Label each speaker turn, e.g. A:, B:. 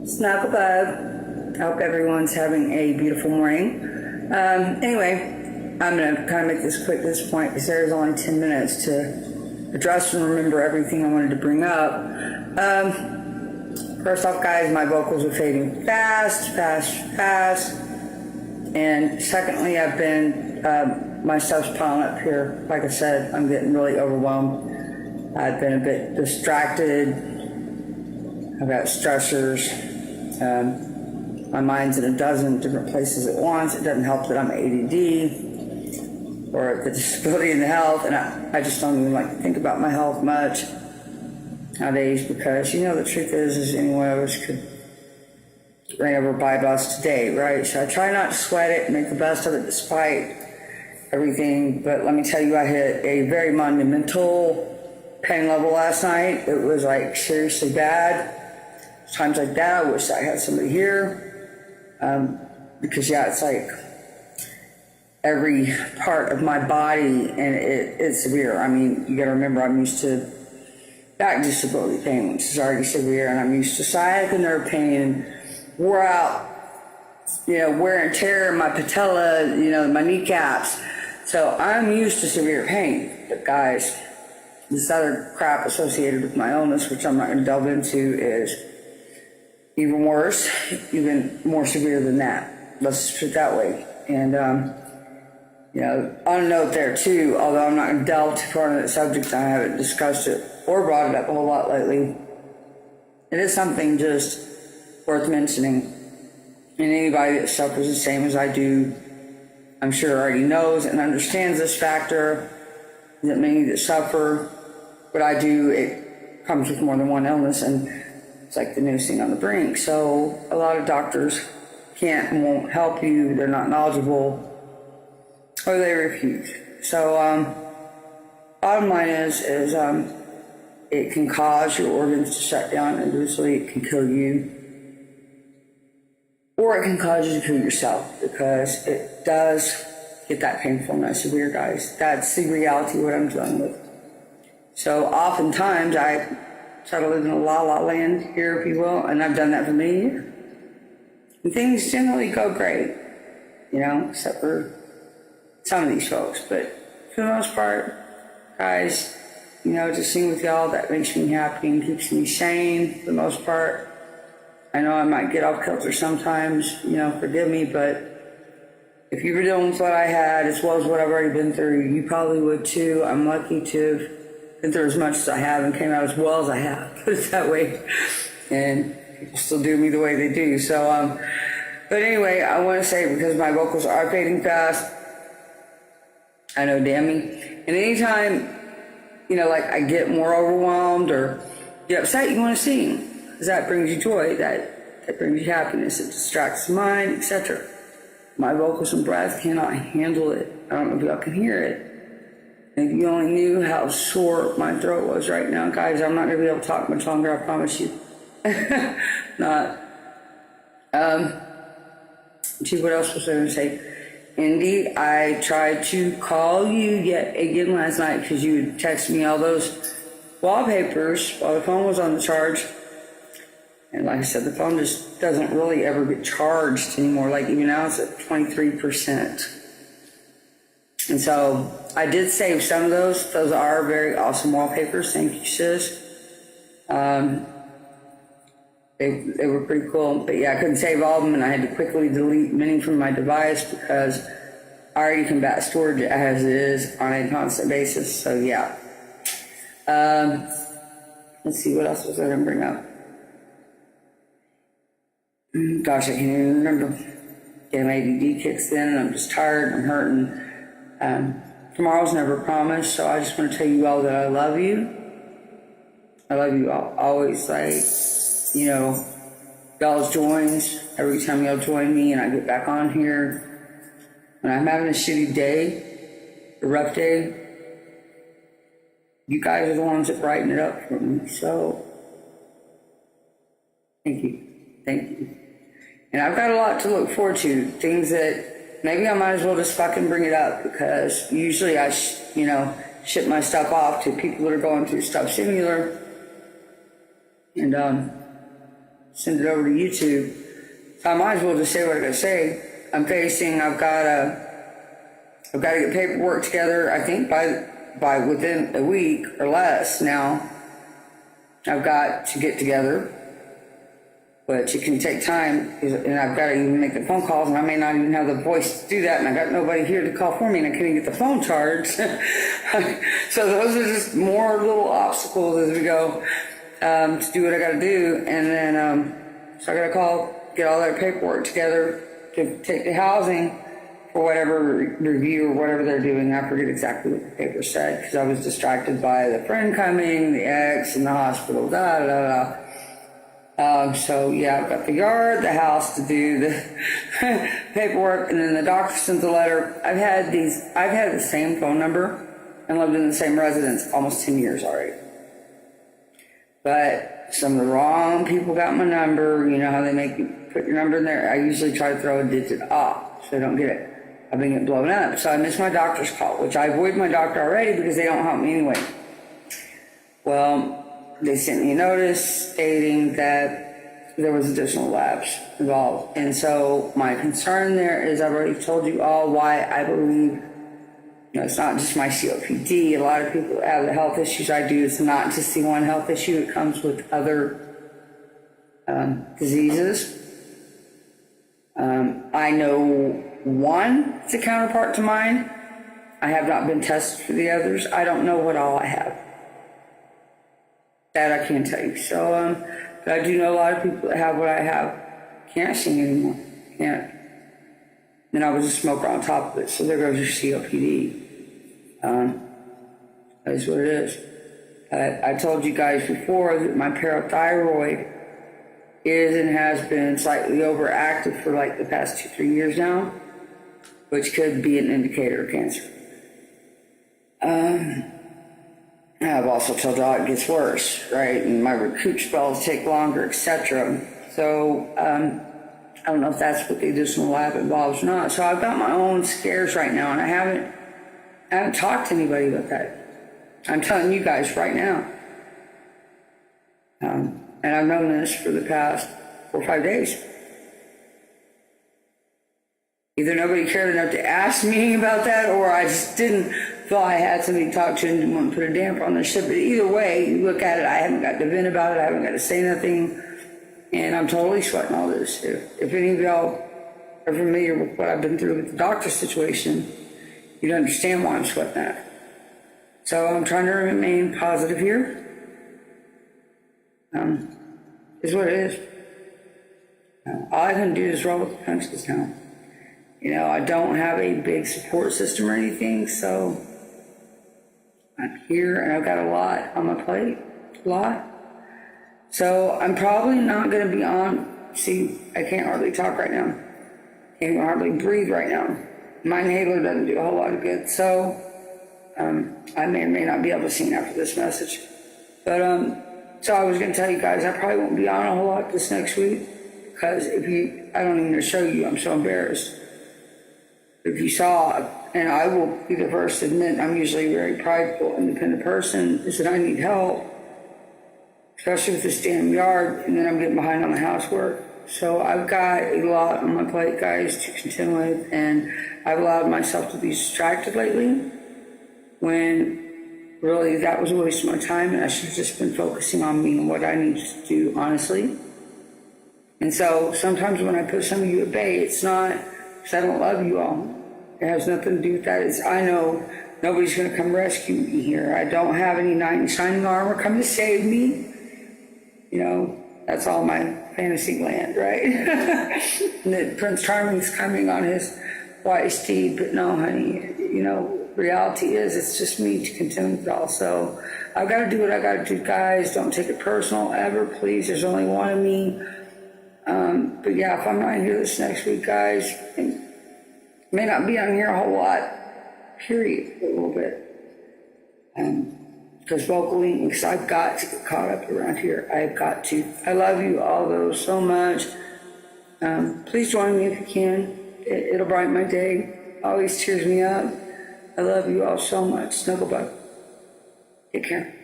A: Snuggle Bug. I hope everyone's having a beautiful morning. Anyway, I'm going to kind of make this quick at this point because there's only 10 minutes to address and remember everything I wanted to bring up. First off, guys, my vocals are fading fast. And secondly, I've been, my stuff's piling up here. Like I said, I'm getting really overwhelmed. I've been a bit distracted. I've got stressors. My mind's in a dozen different places at once. It doesn't help that I'm ADD or the disability in the health, and I just don't even like to think about my health much nowadays because, the truth is any one of us could get ran over by a bus today, right? So I try not to sweat it and make the best of it despite everything, but let me tell you, I hit a very monumental pain level last night. It was like seriously bad. Times like that, I wish I had somebody here, because it's like every part of my body, and it's severe. I mean, you got to remember, I'm used to back disability pain, which is already severe, and I'm used to sciatica nerve pain, and wore out, wear and tear in my patella, my kneecaps. So I'm used to severe pain. But guys, this other crap associated with my illness, which I'm not going to delve into, is even worse, even more severe than that. Let's just put it that way. And, on a note there too, although I'm not going to delve too far into the subject, I haven't discussed it or brought it up a whole lot lately. It is something just worth mentioning. And anybody that suffers the same as I do, I'm sure already knows and understands this factor, that many that suffer what I do, it comes with more than one illness, and it's like the newest thing on the brink. So a lot of doctors can't and won't help you. They're not knowledgeable, or they refuse. So bottom line is it can cause your organs to shut down individually. It can kill you, or it can cause you to kill yourself, because it does get that painful and that severe, guys. That's the reality of what I'm dealing with. So oftentimes I try to live in a la-la land here, if you will, and I've done that for many years. And things generally go great, except for some of these folks. But for the most part, guys, just sitting with y'all, that makes me happy and keeps me sane for the most part. I know I might get off kilter sometimes, forgive me, but if you were dealing with what I had as well as what I've already been through, you probably would too. I'm lucky to have been through as much as I have and came out as well as I have, put it that way. And people still do me the way they do. So, but anyway, I want to say, because my vocals are fading fast, I know, damn me. And anytime, like I get more overwhelmed or get upset, you want to sing. Because that brings you joy, that brings you happiness, it distracts the mind, etc. My vocals and breath cannot handle it. I don't know if y'all can hear it. And if you only knew how sore my throat was right now, guys, I'm not going to be able to talk much longer, I promise you. Not. See, what else was I going to say? Indy, I tried to call you yet again last night because you would text me all those wallpapers while the phone was on the charge. And like I said, the phone just doesn't really ever get charged anymore. Like even now it's at 23%. And so I did save some of those. Those are very awesome wallpapers. Thank you, sis. They were pretty cool. But yeah, I couldn't save all of them, and I had to quickly delete many from my device because I already combat storage as it is on a constant basis. So yeah. Let's see, what else was I going to bring up? Gosh, I can't even remember. Damn, ADD kicks in, and I'm just tired, I'm hurting. Tomorrow's never promised, so I just want to tell you all that I love you. I love you all. Always, y'all's joins, every time y'all join me and I get back on here. When I'm having a shitty day, a rough day, you guys are the ones that brighten it up for me, so thank you. And I've got a lot to look forward to, things that maybe I might as well just fucking bring it up, because usually I, ship my stuff off to people that are going through stuff similar. And send it over to YouTube. So I might as well just say what I gotta say. I've got to get paperwork together, I think by within a week or less now. I've got to get together, but it can take time, and I've got to even make the phone calls, and I may not even have the voice to do that, and I got nobody here to call for me, and I can't even get the phone charged. So those are just more little obstacles as we go to do what I got to do, and then so I got to get all that paperwork together to take the housing for whatever review or whatever they're doing. I forget exactly what the paper said because I was distracted by the friend coming, the ex, and the hospital, so yeah, I've got the yard, the house to do the paperwork, and then the doctor sent the letter. I've had the same phone number and lived in the same residence almost 10 years already. But some of the wrong people got my number. You know how they make you put your number in there? I usually try to throw a digit off so I don't get it. I've been getting blown up. So I missed my doctor's call, which I avoid my doctor already because they don't help me anyway. Well, they sent me a notice stating that there was additional labs involved. And so my concern there is I've already told you all why I believe, it's not just my COPD. A lot of people that have the health issues I do. It's not just the one health issue. It comes with other diseases. I know one is a counterpart to mine. I have not been tested for the others. I don't know what all I have. That I can't tell you. So, but I do know a lot of people that have what I have. Can't sing anymore. Can't. Then I was a smoker on top of it. So there goes your COPD. That is what it is. I told you guys before that my parathyroid is and has been slightly overactive for like the past 2-3 years now, which could be an indicator of cancer. I've also told y'all it gets worse, right? And my recoup spells take longer, etc. So I don't know if that's what the additional lab involves or not. So I've got my own scares right now, and I haven't talked to anybody about that. I'm telling you guys right now. And I've known this for the past 4 or 5 days. Either nobody cared enough to ask me about that, or I just didn't feel I had somebody to talk to and didn't want to put a damper on the ship. But either way, you look at it, I haven't got to vent about it, I haven't got to say nothing, and I'm totally sweating all this. If any of y'all are familiar with what I've been through with the doctor situation, you'd understand why I'm sweating that. So I'm trying to remain positive here. Is what it is. All I can do is roll with the punches now. I don't have a big support system or anything, so I'm here and I've got a lot on my plate, a lot. So I'm probably not going to be on. See, I can't hardly talk right now. Can't hardly breathe right now. My inhaler doesn't do a whole lot of good, so I may or may not be able to sing after this message. But so I was going to tell you guys I probably won't be on a whole lot this next week because I don't even show you, I'm so embarrassed. If you saw, and I will be the first to admit I'm usually a very prideful, independent person, is that I need help, especially with this damn yard, and then I'm getting behind on the housework. So I've got a lot on my plate, guys, to contend with, and I've allowed myself to be distracted lately when really that was a waste of my time, and I should have just been focusing on me and what I need to do, honestly. And so sometimes when I put some of you at bay, it's not because I don't love you all. It has nothing to do with that. I know nobody's going to come rescue me here. I don't have any knight in shining armor come to save me. That's all my fantasy land, right? And that Prince Charming's coming on his white steed, but no, honey, reality is it's just me to contend with all. So I've got to do what I got to do, guys. Don't take it personal ever, please. There's only one of me. But yeah, if I'm not here this next week, guys, I may not be on here a whole lot, period, a little bit. Because vocally, because I've got to get caught up around here. I've got to. I love you all, though, so much. Please join me if you can. It'll brighten my day. Always cheers me up. I love you all so much. Snuggle bug. Take care.